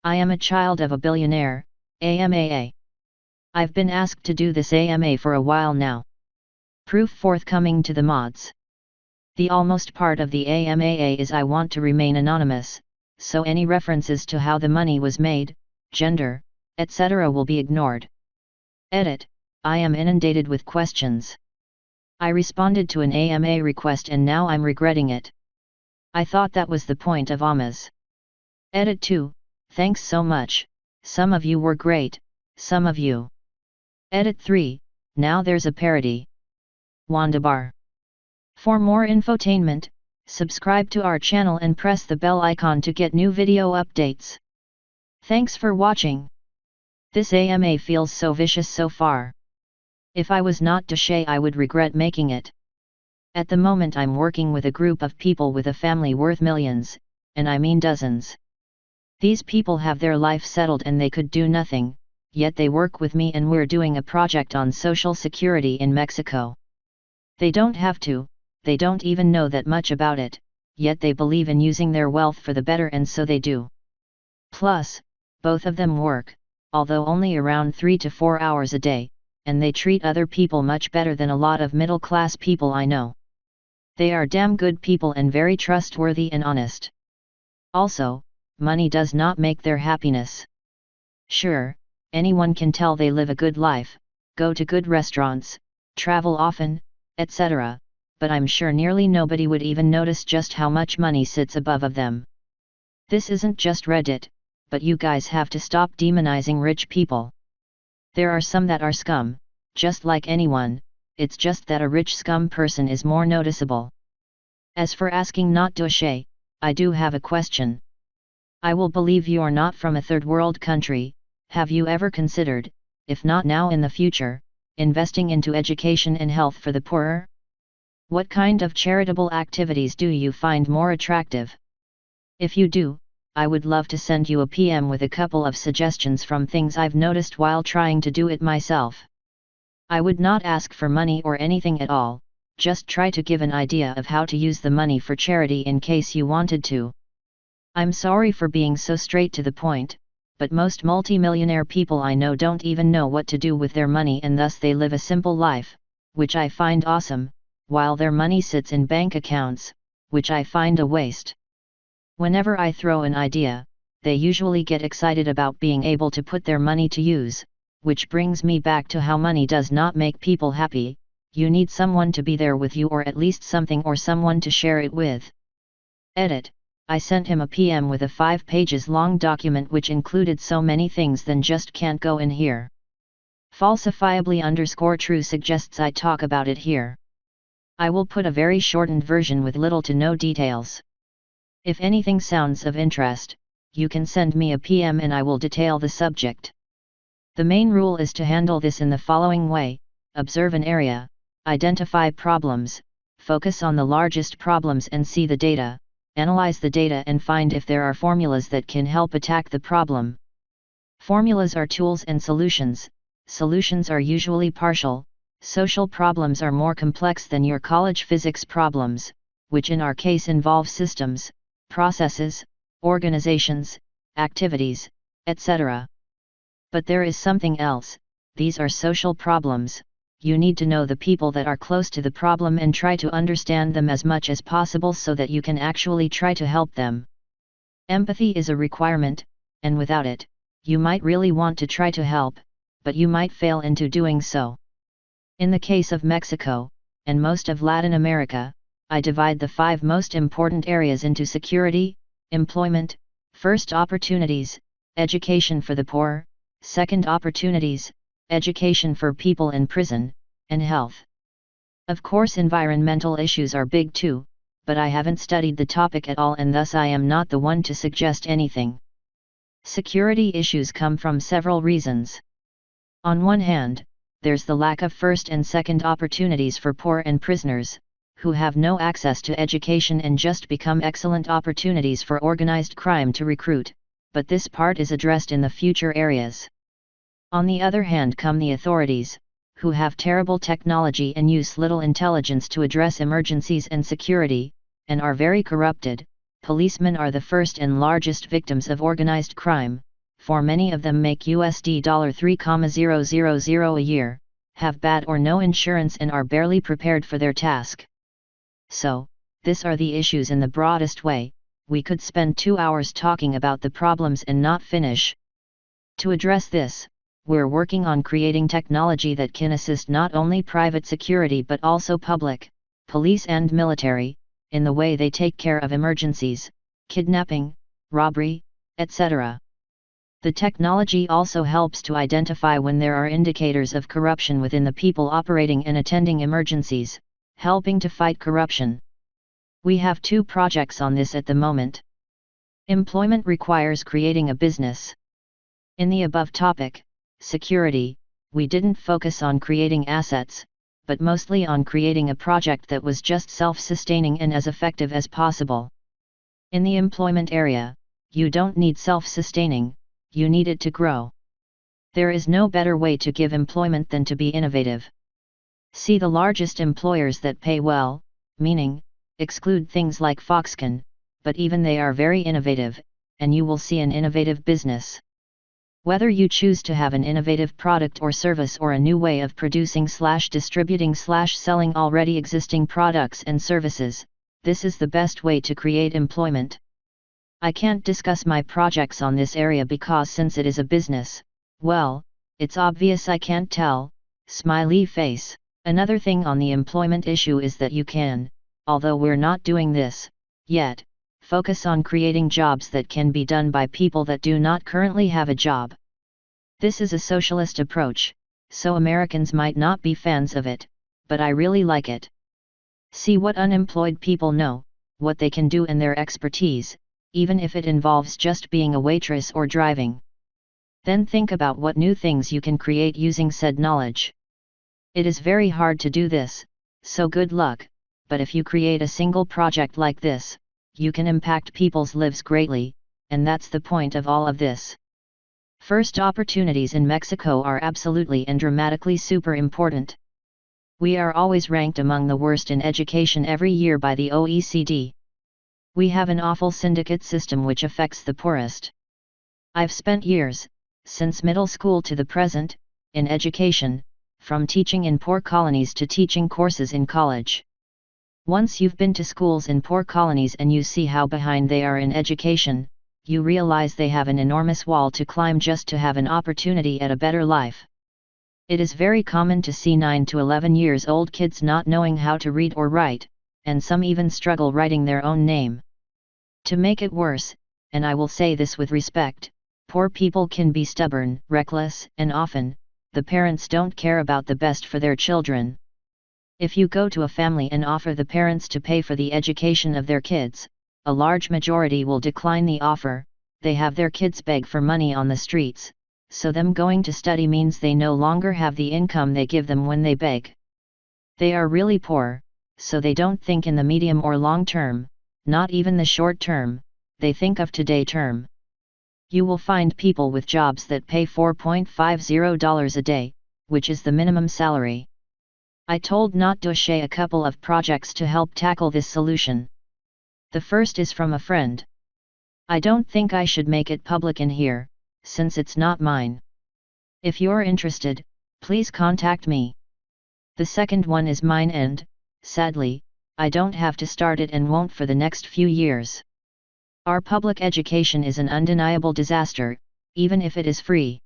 I am a child of a billionaire, AMAA. I've been asked to do this AMA for a while now. Proof forthcoming to the mods. The almost part of the AMAA is I want to remain anonymous, so any references to how the money was made, gender, etc. will be ignored. Edit. I am inundated with questions. I responded to an AMA request and now I'm regretting it. I thought that was the point of AMAs. Edit 2. Thanks so much, some of you were great, some of you. Edit 3. Now there's a parody. Wandabar. For more infotainment, subscribe to our channel and press the bell icon to get new video updates. Thanks for watching. This AMA feels so vicious so far. If I was not Dashay, I would regret making it. At the moment I'm working with a group of people with a family worth millions, and I mean dozens. These people have their life settled and they could do nothing, yet they work with me and we're doing a project on social security in Mexico. They don't have to, they don't even know that much about it, yet they believe in using their wealth for the better and so they do. Plus, both of them work, although only around 3 to 4 hours a day, and they treat other people much better than a lot of middle-class people I know. They are damn good people and very trustworthy and honest. Also, money does not make their happiness. Sure, anyone can tell they live a good life, go to good restaurants, travel often, etc., but I'm sure nearly nobody would even notice just how much money sits above of them. This isn't just Reddit, but you guys have to stop demonizing rich people. There are some that are scum, just like anyone, it's just that a rich scum person is more noticeable. As for asking not Dashay, I do have a question. I will believe you are not from a third world country. Have you ever considered, if not now in the future, investing into education and health for the poorer? What kind of charitable activities do you find more attractive? If you do, I would love to send you a PM with a couple of suggestions from things I've noticed while trying to do it myself. I would not ask for money or anything at all, just try to give an idea of how to use the money for charity in case you wanted to. I'm sorry for being so straight to the point, but most multimillionaire people I know don't even know what to do with their money and thus they live a simple life, which I find awesome, while their money sits in bank accounts, which I find a waste. Whenever I throw an idea, they usually get excited about being able to put their money to use, which brings me back to how money does not make people happy. You need someone to be there with you or at least something or someone to share it with. Edit. I sent him a PM with a 5 pages long document which included so many things then just can't go in here. Falsifiably_true suggests I talk about it here. I will put a very shortened version with little to no details. If anything sounds of interest, you can send me a PM and I will detail the subject. The main rule is to handle this in the following way: observe an area, identify problems, focus on the largest problems and see the data, analyze the data and find if there are formulas that can help attack the problem. Formulas are tools and solutions. Solutions are usually partial. Social problems are more complex than your college physics problems, which in our case involve systems, processes, organizations, activities, etc. But there is something else. These are social problems. You need to know the people that are close to the problem and try to understand them as much as possible so that you can actually try to help them. Empathy is a requirement, and without it, you might really want to try to help, but you might fail into doing so. In the case of Mexico, and most of Latin America, I divide the 5 most important areas into security, employment, first opportunities, education for the poor, second opportunities, education for people in prison, and health. Of course environmental issues are big too, but I haven't studied the topic at all and thus I am not the one to suggest anything. Security issues come from several reasons. On one hand, there's the lack of first and second opportunities for poor and prisoners, who have no access to education and just become excellent opportunities for organized crime to recruit, but this part is addressed in the future areas. On the other hand come the authorities, who have terrible technology and use little intelligence to address emergencies and security, and are very corrupted. Policemen are the first and largest victims of organized crime, for many of them make USD $3,000 a year, have bad or no insurance and are barely prepared for their task. So, these are the issues in the broadest way. We could spend 2 hours talking about the problems and not finish. To address this, we're working on creating technology that can assist not only private security but also public, police and military, in the way they take care of emergencies, kidnapping, robbery, etc. The technology also helps to identify when there are indicators of corruption within the people operating and attending emergencies, helping to fight corruption. We have 2 projects on this at the moment. Employment requires creating a business. In the above topic, security, we didn't focus on creating assets, but mostly on creating a project that was just self-sustaining and as effective as possible. In the employment area, you don't need self-sustaining, you need it to grow. There is no better way to give employment than to be innovative. See the largest employers that pay well, meaning, exclude things like Foxconn, but even they are very innovative, and you will see an innovative business. Whether you choose to have an innovative product or service or a new way of producing/distributing/selling already existing products and services, this is the best way to create employment. I can't discuss my projects on this area because since it is a business, well, it's obvious I can't tell, smiley face. Another thing on the employment issue is that you can, although we're not doing this yet, focus on creating jobs that can be done by people that do not currently have a job. This is a socialist approach, so Americans might not be fans of it, but I really like it. See what unemployed people know, what they can do and their expertise, even if it involves just being a waitress or driving. Then think about what new things you can create using said knowledge. It is very hard to do this, so good luck, but if you create a single project like this, you can impact people's lives greatly, and that's the point of all of this. First, opportunities in Mexico are absolutely and dramatically super important. We are always ranked among the worst in education every year by the OECD. We have an awful syndicate system which affects the poorest. I've spent years, since middle school to the present, in education, from teaching in poor colonies to teaching courses in college. Once you've been to schools in poor colonies and you see how behind they are in education, you realize they have an enormous wall to climb just to have an opportunity at a better life. It is very common to see 9 to 11 years old kids not knowing how to read or write, and some even struggle writing their own name. To make it worse, and I will say this with respect, poor people can be stubborn, reckless, and often, the parents don't care about the best for their children. If you go to a family and offer the parents to pay for the education of their kids, a large majority will decline the offer. They have their kids beg for money on the streets, so them going to study means they no longer have the income they give them when they beg. They are really poor, so they don't think in the medium or long term, not even the short term, they think of today term. You will find people with jobs that pay $4.50 a day, which is the minimum salary. I told Not Doshe a couple of projects to help tackle this solution. The first is from a friend. I don't think I should make it public in here, since it's not mine. If you're interested, please contact me. The second one is mine and, sadly, I don't have to start it and won't for the next few years. Our public education is an undeniable disaster, even if it is free.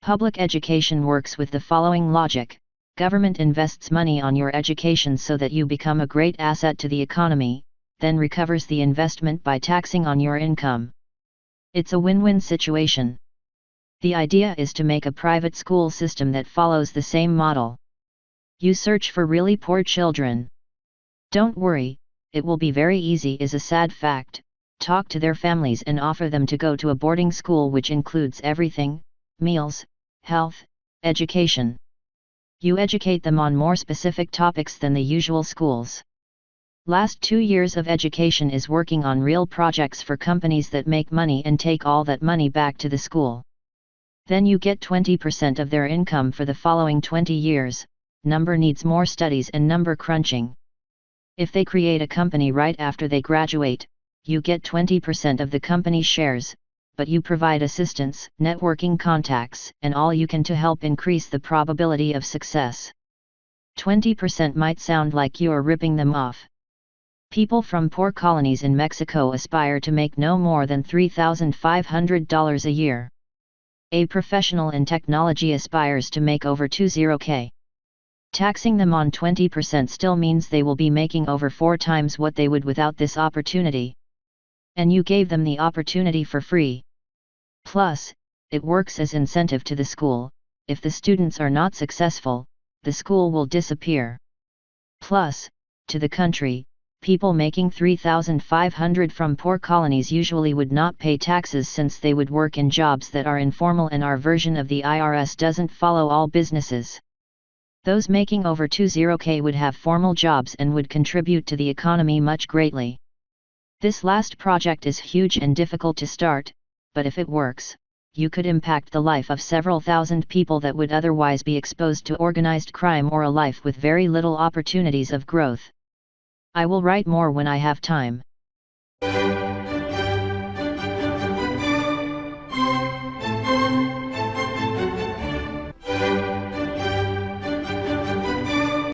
Public education works with the following logic: government invests money on your education so that you become a great asset to the economy, then recovers the investment by taxing on your income. It's a win-win situation. The idea is to make a private school system that follows the same model. You search for really poor children. Don't worry, it will be very easy is a sad fact. Talk to their families and offer them to go to a boarding school which includes everything: meals, health, education. You educate them on more specific topics than the usual schools. Last 2 years of education is working on real projects for companies that make money and take all that money back to the school. Then you get 20% of their income for the following 20 years, number needs more studies and number crunching. If they create a company right after they graduate, you get 20% of the company's shares, but you provide assistance, networking contacts, and all you can to help increase the probability of success. 20% might sound like you are ripping them off. People from poor colonies in Mexico aspire to make no more than $3,500 a year. A professional in technology aspires to make over $20K. Taxing them on 20% still means they will be making over 4 times what they would without this opportunity. And you gave them the opportunity for free. Plus, it works as incentive to the school. If the students are not successful, the school will disappear. Plus, to the country, people making $3,500 from poor colonies usually would not pay taxes since they would work in jobs that are informal and our version of the IRS doesn't follow all businesses. Those making over $20K would have formal jobs and would contribute to the economy much greatly. This last project is huge and difficult to start, but if it works, you could impact the life of several thousand people that would otherwise be exposed to organized crime or a life with very little opportunities of growth. I will write more when I have time.